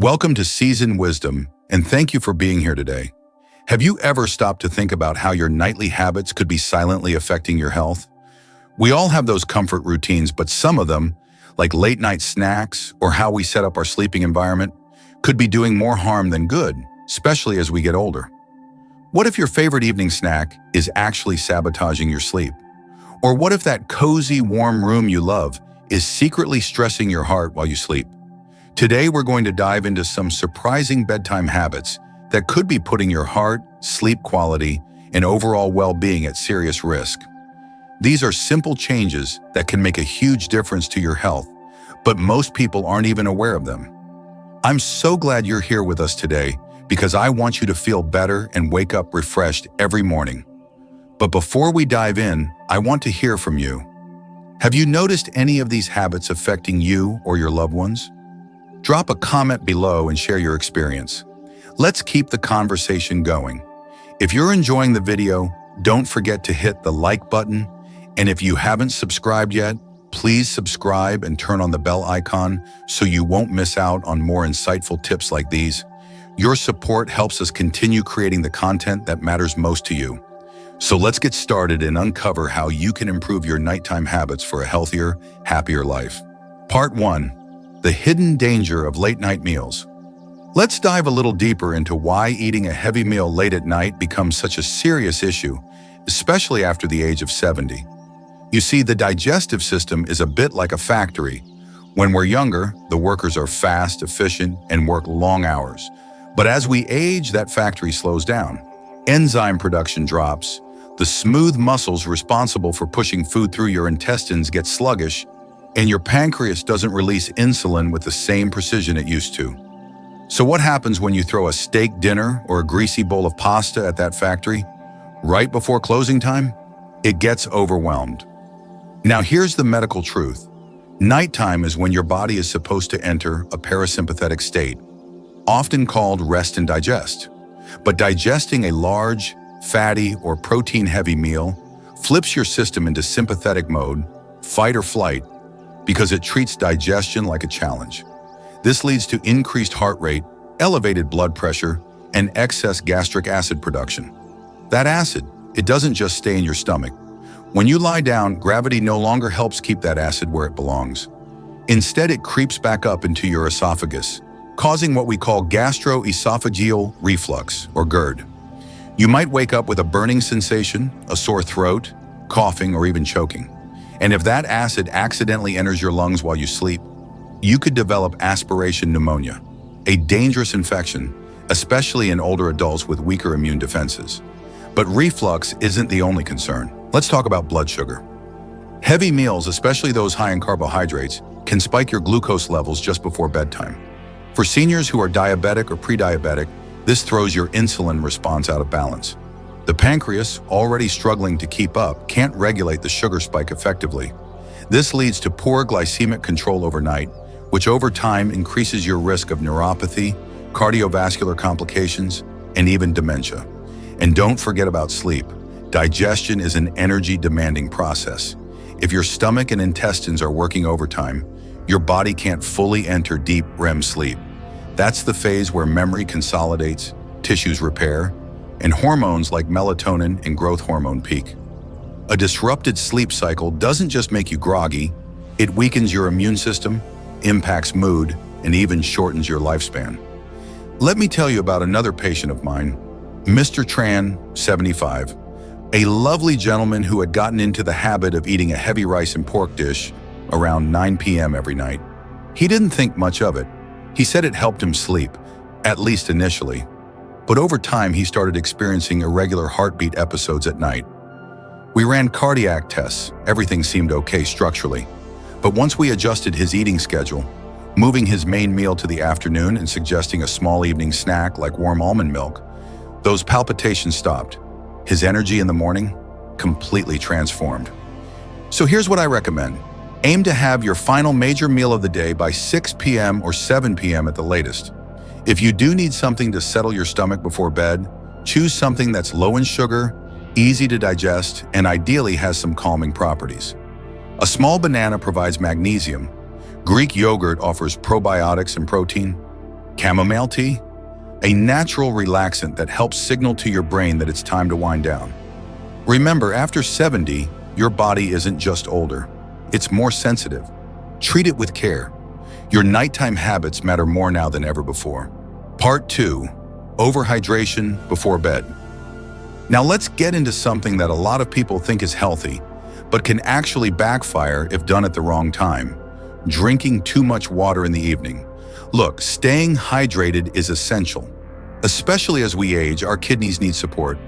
Welcome to Seasoned Wisdom, and thank you for being here today. Have you ever stopped to think about how your nightly habits could be silently affecting your health? We all have those comfort routines, but some of them, like late-night snacks or how we set up our sleeping environment, could be doing more harm than good, especially as we get older. What if your favorite evening snack is actually sabotaging your sleep? Or what if that cozy, warm room you love is secretly stressing your heart while you sleep? Today, we're going to dive into some surprising bedtime habits that could be putting your heart, sleep quality, and overall well-being at serious risk. These are simple changes that can make a huge difference to your health, but most people aren't even aware of them. I'm so glad you're here with us today because I want you to feel better and wake up refreshed every morning. But before we dive in, I want to hear from you. Have you noticed any of these habits affecting you or your loved ones? Drop a comment below and share your experience. Let's keep the conversation going. If you're enjoying the video, don't forget to hit the like button. And if you haven't subscribed yet, please subscribe and turn on the bell icon so you won't miss out on more insightful tips like these. Your support helps us continue creating the content that matters most to you. So let's get started and uncover how you can improve your nighttime habits for a healthier, happier life. Part 1. The hidden danger of late-night meals. Let's dive a little deeper into why eating a heavy meal late at night becomes such a serious issue, especially after the age of 70. You see, the digestive system is a bit like a factory. When we're younger, the workers are fast, efficient, and work long hours. But as we age, that factory slows down. Enzyme production drops. The smooth muscles responsible for pushing food through your intestines get sluggish, and your pancreas doesn't release insulin with the same precision it used to. So what happens when you throw a steak dinner or a greasy bowl of pasta at that factory? Right before closing time, it gets overwhelmed. Now here's the medical truth. Nighttime is when your body is supposed to enter a parasympathetic state, often called rest and digest. But digesting a large, fatty, or protein-heavy meal flips your system into sympathetic mode, fight or flight, because it treats digestion like a challenge. This leads to increased heart rate, elevated blood pressure, and excess gastric acid production. That acid, it doesn't just stay in your stomach. When you lie down, gravity no longer helps keep that acid where it belongs. Instead, it creeps back up into your esophagus, causing what we call gastroesophageal reflux, or GERD. You might wake up with a burning sensation, a sore throat, coughing, or even choking. And if that acid accidentally enters your lungs while you sleep, you could develop aspiration pneumonia, a dangerous infection, especially in older adults with weaker immune defenses. But reflux isn't the only concern. Let's talk about blood sugar. Heavy meals, especially those high in carbohydrates, can spike your glucose levels just before bedtime. For seniors who are diabetic or pre-diabetic, this throws your insulin response out of balance. The pancreas, already struggling to keep up, can't regulate the sugar spike effectively. This leads to poor glycemic control overnight, which over time increases your risk of neuropathy, cardiovascular complications, and even dementia. And don't forget about sleep. Digestion is an energy-demanding process. If your stomach and intestines are working overtime, your body can't fully enter deep REM sleep. That's the phase where memory consolidates, tissues repair, and hormones like melatonin and growth hormone peak. A disrupted sleep cycle doesn't just make you groggy, it weakens your immune system, impacts mood, and even shortens your lifespan. Let me tell you about another patient of mine, Mr. Tran, 75, a lovely gentleman who had gotten into the habit of eating a heavy rice and pork dish around 9 p.m. every night. He didn't think much of it. He said it helped him sleep, at least initially. But over time, he started experiencing irregular heartbeat episodes at night. We ran cardiac tests. Everything seemed okay structurally. But once we adjusted his eating schedule, moving his main meal to the afternoon and suggesting a small evening snack like warm almond milk, those palpitations stopped. His energy in the morning completely transformed. So here's what I recommend. Aim to have your final major meal of the day by 6 p.m. or 7 p.m. at the latest. If you do need something to settle your stomach before bed, choose something that's low in sugar, easy to digest, and ideally has some calming properties. A small banana provides magnesium. Greek yogurt offers probiotics and protein. Chamomile tea? A natural relaxant that helps signal to your brain that it's time to wind down. Remember, after 70, your body isn't just older. It's more sensitive. Treat it with care. Your nighttime habits matter more now than ever before. Part 2. Overhydration before bed. Now let's get into something that a lot of people think is healthy, but can actually backfire if done at the wrong time. Drinking too much water in the evening. Look, staying hydrated is essential. Especially as we age, our kidneys need support.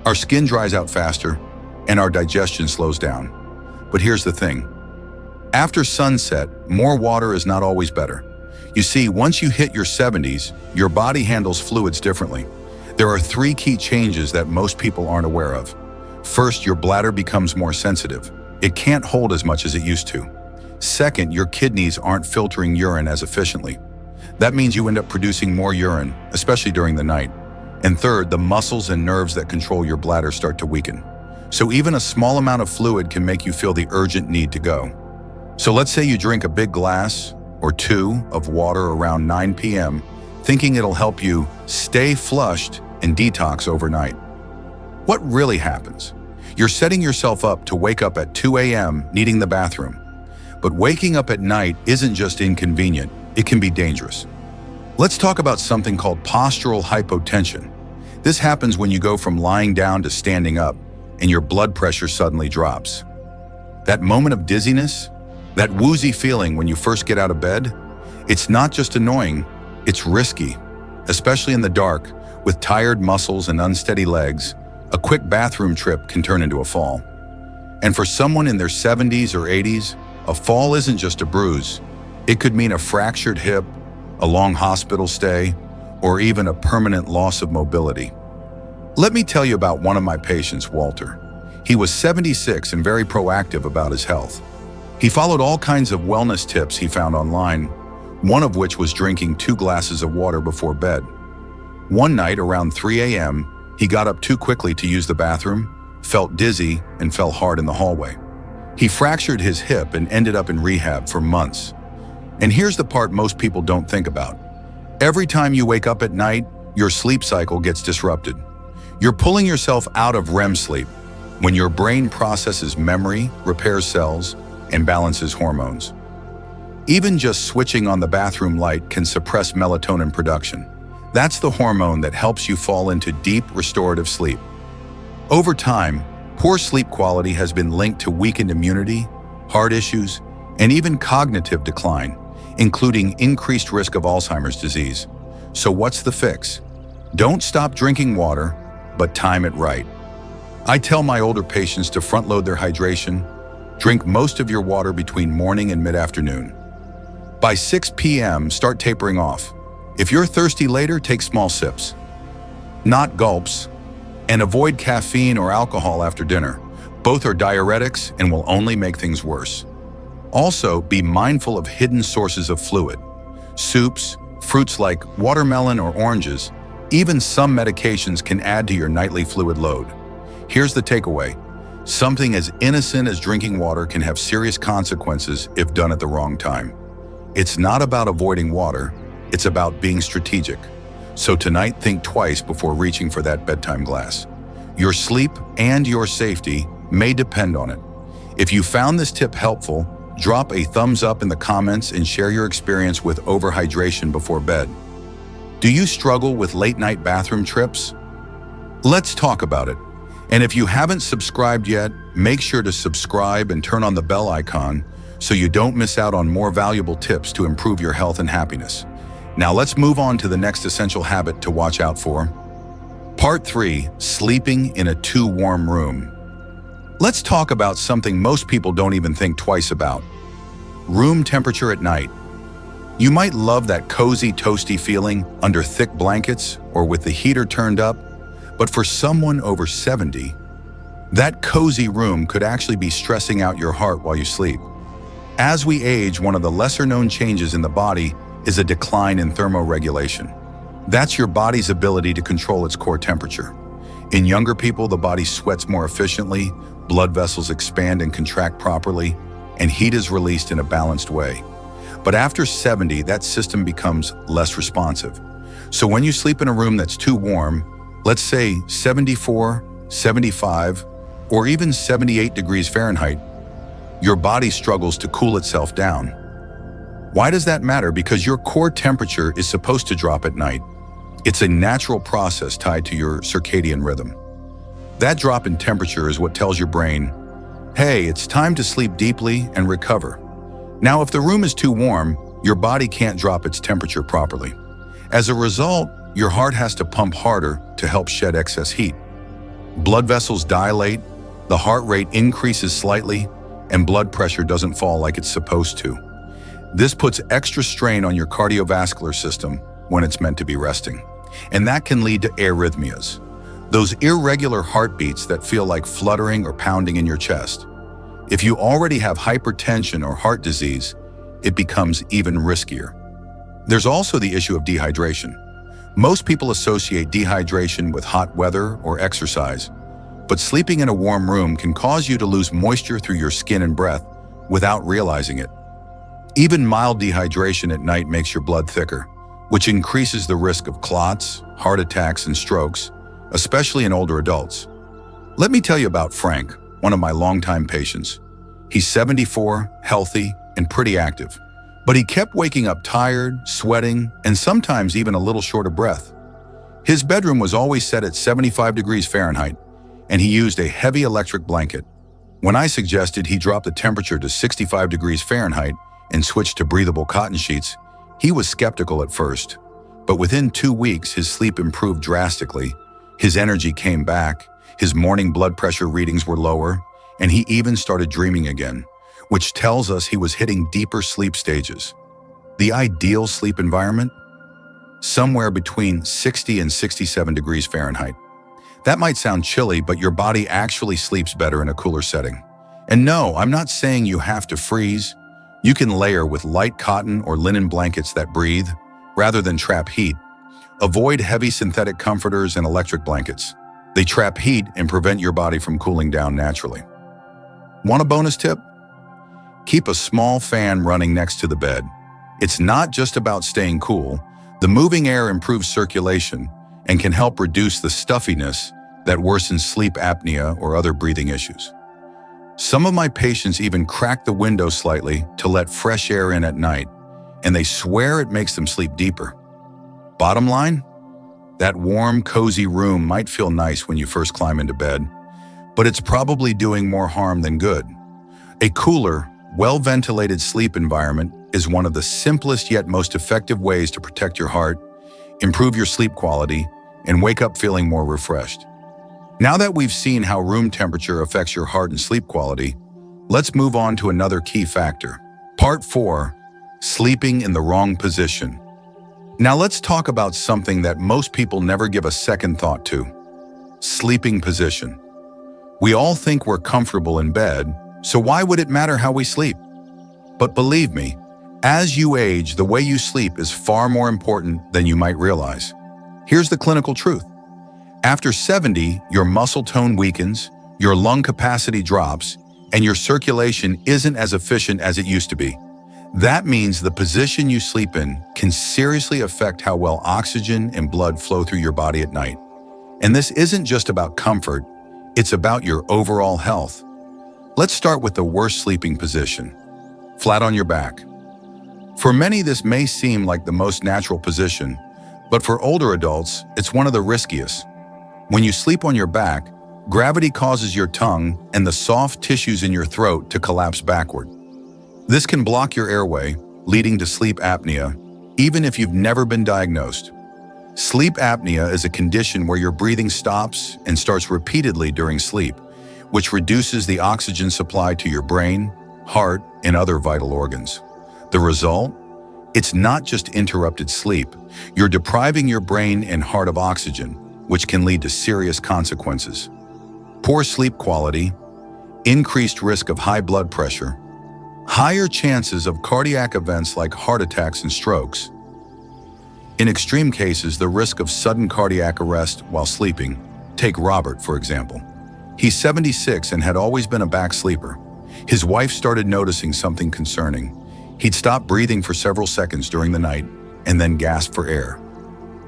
Our skin dries out faster, and our digestion slows down. But here's the thing. After sunset, more water is not always better. You see, once you hit your 70s, your body handles fluids differently. There are 3 key changes that most people aren't aware of. First, your bladder becomes more sensitive. It can't hold as much as it used to. Second, your kidneys aren't filtering urine as efficiently. That means you end up producing more urine, especially during the night. And third, the muscles and nerves that control your bladder start to weaken. So even a small amount of fluid can make you feel the urgent need to go. So let's say you drink a big glass or 2 of water around 9 p.m., thinking it'll help you stay flushed and detox overnight. What really happens? You're setting yourself up to wake up at 2 a.m. needing the bathroom. But waking up at night isn't just inconvenient, it can be dangerous. Let's talk about something called postural hypotension. This happens when you go from lying down to standing up and your blood pressure suddenly drops. That moment of dizziness, that woozy feeling when you first get out of bed, it's not just annoying, it's risky. Especially in the dark, with tired muscles and unsteady legs, a quick bathroom trip can turn into a fall. And for someone in their 70s or 80s, a fall isn't just a bruise. It could mean a fractured hip, a long hospital stay, or even a permanent loss of mobility. Let me tell you about one of my patients, Walter. He was 76 and very proactive about his health. He followed all kinds of wellness tips he found online, one of which was drinking 2 glasses of water before bed. One night around 3 a.m., he got up too quickly to use the bathroom, felt dizzy, and fell hard in the hallway. He fractured his hip and ended up in rehab for months. And here's the part most people don't think about. Every time you wake up at night, your sleep cycle gets disrupted. You're pulling yourself out of REM sleep, when your brain processes memory, repairs cells, and balances hormones. Even just switching on the bathroom light can suppress melatonin production. That's the hormone that helps you fall into deep, restorative sleep. Over time, poor sleep quality has been linked to weakened immunity, heart issues, and even cognitive decline, including increased risk of Alzheimer's disease. So what's the fix? Don't stop drinking water, but time it right. I tell my older patients to front-load their hydration. Drink most of your water between morning and mid-afternoon. By 6 p.m., start tapering off. If you're thirsty later, take small sips, not gulps, and avoid caffeine or alcohol after dinner. Both are diuretics and will only make things worse. Also, be mindful of hidden sources of fluid. Soups, fruits like watermelon or oranges, even some medications can add to your nightly fluid load. Here's the takeaway. Something as innocent as drinking water can have serious consequences if done at the wrong time. It's not about avoiding water, it's about being strategic. So tonight, think twice before reaching for that bedtime glass. Your sleep and your safety may depend on it. If you found this tip helpful, drop a thumbs up in the comments and share your experience with overhydration before bed. Do you struggle with late-night bathroom trips? Let's talk about it. And if you haven't subscribed yet, make sure to subscribe and turn on the bell icon so you don't miss out on more valuable tips to improve your health and happiness. Now let's move on to the next essential habit to watch out for. Part 3, sleeping in a too warm room. Let's talk about something most people don't even think twice about. Room temperature at night. You might love that cozy, toasty feeling under thick blankets or with the heater turned up, but for someone over 70, that cozy room could actually be stressing out your heart while you sleep. As we age, one of the lesser-known changes in the body is a decline in thermoregulation. That's your body's ability to control its core temperature. In younger people, the body sweats more efficiently, blood vessels expand and contract properly, and heat is released in a balanced way. But after 70, that system becomes less responsive. So when you sleep in a room that's too warm, let's say 74, 75, or even 78 degrees Fahrenheit, your body struggles to cool itself down. Why does that matter? Because your core temperature is supposed to drop at night. It's a natural process tied to your circadian rhythm. That drop in temperature is what tells your brain, hey, it's time to sleep deeply and recover. Now, if the room is too warm, your body can't drop its temperature properly. As a result, your heart has to pump harder to help shed excess heat. Blood vessels dilate, the heart rate increases slightly, and blood pressure doesn't fall like it's supposed to. This puts extra strain on your cardiovascular system when it's meant to be resting. And that can lead to arrhythmias, those irregular heartbeats that feel like fluttering or pounding in your chest. If you already have hypertension or heart disease, it becomes even riskier. There's also the issue of dehydration. Most people associate dehydration with hot weather or exercise, but sleeping in a warm room can cause you to lose moisture through your skin and breath without realizing it. Even mild dehydration at night makes your blood thicker, which increases the risk of clots, heart attacks, and strokes, especially in older adults. Let me tell you about Frank, one of my longtime patients. He's 74, healthy, and pretty active, but he kept waking up tired, sweating, and sometimes even a little short of breath. His bedroom was always set at 75 degrees Fahrenheit, and he used a heavy electric blanket. When I suggested he drop the temperature to 65 degrees Fahrenheit and switch to breathable cotton sheets, he was skeptical at first. But within 2 weeks, his sleep improved drastically. His energy came back, his morning blood pressure readings were lower, and he even started dreaming again, which tells us he was hitting deeper sleep stages. The ideal sleep environment? Somewhere between 60 and 67 degrees Fahrenheit. That might sound chilly, but your body actually sleeps better in a cooler setting. And no, I'm not saying you have to freeze. You can layer with light cotton or linen blankets that breathe, rather than trap heat. Avoid heavy synthetic comforters and electric blankets. They trap heat and prevent your body from cooling down naturally. Want a bonus tip? Keep a small fan running next to the bed. It's not just about staying cool. The moving air improves circulation and can help reduce the stuffiness that worsens sleep apnea or other breathing issues. Some of my patients even crack the window slightly to let fresh air in at night, and they swear it makes them sleep deeper. Bottom line? That warm, cozy room might feel nice when you first climb into bed, but it's probably doing more harm than good. A cooler, well-ventilated sleep environment is one of the simplest yet most effective ways to protect your heart, improve your sleep quality, and wake up feeling more refreshed. Now that we've seen how room temperature affects your heart and sleep quality, let's move on to another key factor. Part 4, sleeping in the wrong position. Now let's talk about something that most people never give a second thought to: sleeping position. We all think we're comfortable in bed, so why would it matter how we sleep? But believe me, as you age, the way you sleep is far more important than you might realize. Here's the clinical truth. After 70, your muscle tone weakens, your lung capacity drops, and your circulation isn't as efficient as it used to be. That means the position you sleep in can seriously affect how well oxygen and blood flow through your body at night. And this isn't just about comfort, it's about your overall health. Let's start with the worst sleeping position: flat on your back. For many, this may seem like the most natural position, but for older adults, it's one of the riskiest. When you sleep on your back, gravity causes your tongue and the soft tissues in your throat to collapse backward. This can block your airway, leading to sleep apnea, even if you've never been diagnosed. Sleep apnea is a condition where your breathing stops and starts repeatedly during sleep, which reduces the oxygen supply to your brain, heart, and other vital organs. The result? It's not just interrupted sleep. You're depriving your brain and heart of oxygen, which can lead to serious consequences. Poor sleep quality, increased risk of high blood pressure, higher chances of cardiac events like heart attacks and strokes. In extreme cases, the risk of sudden cardiac arrest while sleeping. Take Robert, for example. He's 76 and had always been a back sleeper. His wife started noticing something concerning. He'd stop breathing for several seconds during the night and then gasp for air.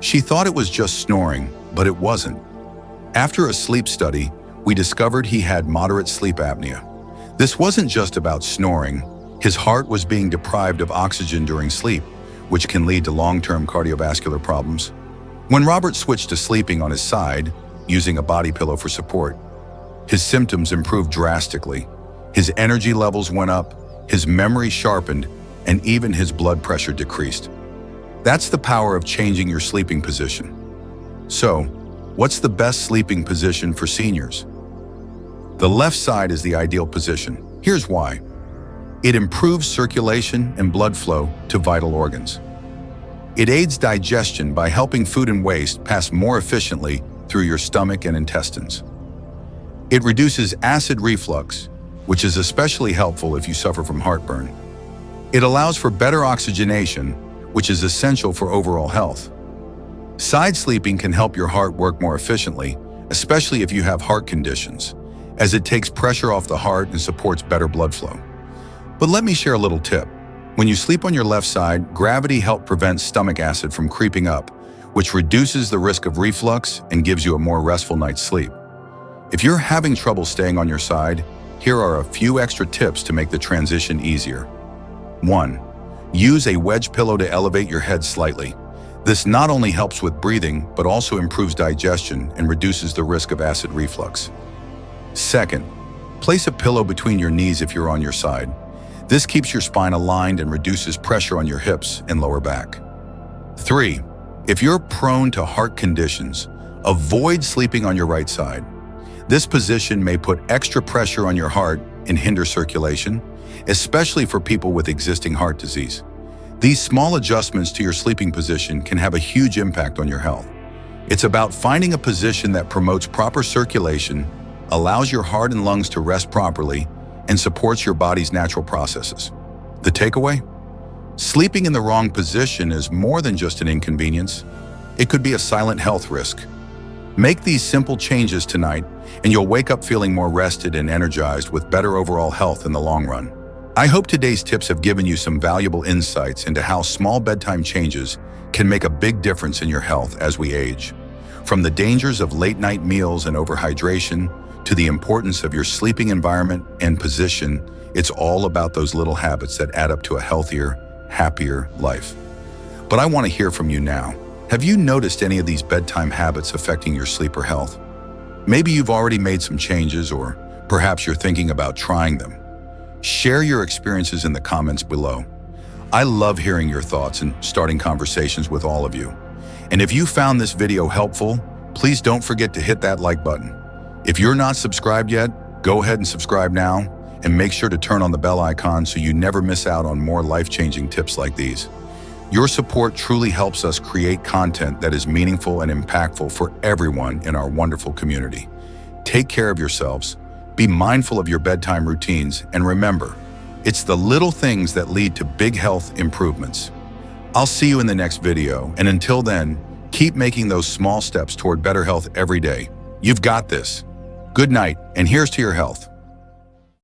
She thought it was just snoring, but it wasn't. After a sleep study, we discovered he had moderate sleep apnea. This wasn't just about snoring. His heart was being deprived of oxygen during sleep, which can lead to long-term cardiovascular problems. When Robert switched to sleeping on his side, using a body pillow for support, his symptoms improved drastically. His energy levels went up, his memory sharpened, and even his blood pressure decreased. That's the power of changing your sleeping position. So, what's the best sleeping position for seniors? The left side is the ideal position. Here's why. It improves circulation and blood flow to vital organs. It aids digestion by helping food and waste pass more efficiently through your stomach and intestines. It reduces acid reflux, which is especially helpful if you suffer from heartburn. It allows for better oxygenation, which is essential for overall health. Side sleeping can help your heart work more efficiently, especially if you have heart conditions, as it takes pressure off the heart and supports better blood flow. But let me share a little tip. When you sleep on your left side, gravity helps prevent stomach acid from creeping up, which reduces the risk of reflux and gives you a more restful night's sleep. If you're having trouble staying on your side, here are a few extra tips to make the transition easier. 1. Use a wedge pillow to elevate your head slightly. This not only helps with breathing, but also improves digestion and reduces the risk of acid reflux. 2. Place a pillow between your knees if you're on your side. This keeps your spine aligned and reduces pressure on your hips and lower back. 3. If you're prone to heart conditions, avoid sleeping on your right side. This position may put extra pressure on your heart and hinder circulation, especially for people with existing heart disease. These small adjustments to your sleeping position can have a huge impact on your health. It's about finding a position that promotes proper circulation, allows your heart and lungs to rest properly, and supports your body's natural processes. The takeaway? Sleeping in the wrong position is more than just an inconvenience. It could be a silent health risk. Make these simple changes tonight, and you'll wake up feeling more rested and energized with better overall health in the long run. I hope today's tips have given you some valuable insights into how small bedtime changes can make a big difference in your health as we age. From the dangers of late-night meals and overhydration to the importance of your sleeping environment and position, it's all about those little habits that add up to a healthier, happier life. But I want to hear from you now. Have you noticed any of these bedtime habits affecting your sleep or health? Maybe you've already made some changes, or perhaps you're thinking about trying them. Share your experiences in the comments below. I love hearing your thoughts and starting conversations with all of you. And if you found this video helpful, please don't forget to hit that like button. If you're not subscribed yet, go ahead and subscribe now, and make sure to turn on the bell icon so you never miss out on more life-changing tips like these. Your support truly helps us create content that is meaningful and impactful for everyone in our wonderful community. Take care of yourselves, be mindful of your bedtime routines, and remember, it's the little things that lead to big health improvements. I'll see you in the next video, and until then, keep making those small steps toward better health every day. You've got this. Good night, and here's to your health.